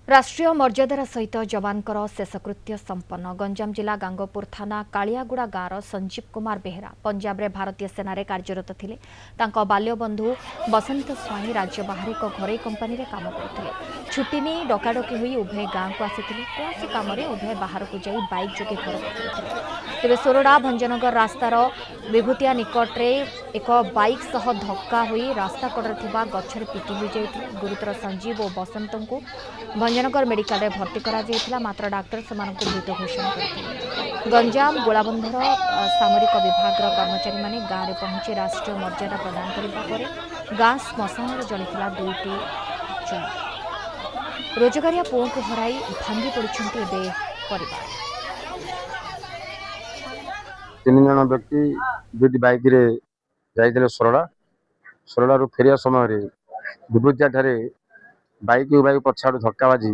राष्ट्रीय मर्यादार सहित जवानकर शेषकृत्य संपन्न गंजाम जिला गांगोपुर थाना कालियागुड़ा गाँव संजीव कुमार बेहेरा पंजाब रे भारतीय सेना कार्यरत थिले। तांको बाल्य बंधु बसंत स्वाई राज्य बाहर एक घरोई कंपनी रे काम करथिले। छुट्टी नहीं डकाडकी हुई उभय गाँव को आसिथिले। कौन काम रे उभय बाहर को जाई बाइक जोगे घर पहुंचले। तेरे सोरडा भंजनगर रास्तार विभूतिया निकट रे एक बाइक सह धक्का हुई रास्ता कड़े थिबा गछरे पिटी हो जाइथिले। गुरुतर संजीव और बसंत को भंजनगर मेडिकल रे भर्ती करा जायतिला। मात्र डाक्टर समानंकु मृत घोषणा करथिले। गंजाम गोलाबंधर सामरिक विभाग कर्मचारी माने गाँव रे पहुंची राष्ट्रीय मर्यादा प्रदान करबा परे गाँ श्मशान रे जलिथिला दुईटी चुली। रोजगारिया पुओ को हराई भांगी पड़िछन्ति एबे परिवार। 3 जन व्यक्ति दुईटी बाइक रे जाइथिले सोरडा रु फेरिया समय रे विभूतिया ठारे बाइक पछाड़ धक्का बाजी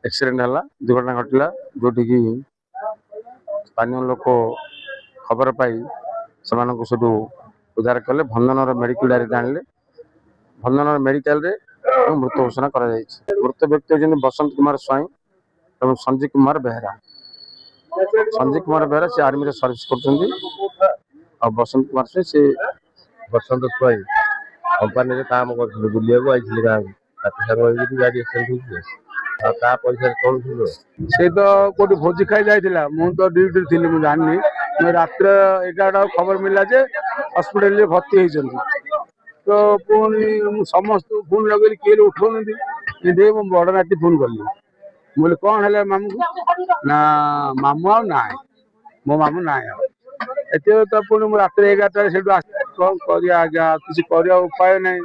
एक्सीडेंट है दुर्घटना घटला जोटि की स्थानीय लोक खबर पाई से उद्धार कले भंजनगर मेडिकल डायरेक्ट आणले। भंजनगर मेडिकल रे मृत घोषणा करा जायछि। मृत व्यक्ति होजन बसंत कुमार स्वाई और संजीव कुमार बेहेरा। संजीव कुमार बेहेरा से आर्मी रे सर्विस करछन्ती और बसंत कुमार से बसंत स्वाई कंपनी रे काम करथिले बुलिया को आइथिले गाँव राति सारा होई गाड़ी एक्सीडेंट होई ता पैसा कोन थिलो से तो कोटी भोजी खाई जाइथिला। मु तो ड्यूटी थिली मु जाननी रात 11टा खबर मिला जे हॉस्पिटल रे भर्ती होइछन्ती। तो पुणी समस्त फोन लगेली केले उठौनती दे मु बड़ राति फोन करली बोले कौन है मामू ना मामू आ ना मो मामू ना एते तो पुणी रात 11टा से कौन करिया आज्ञा किसी करिया उपाय नहीं।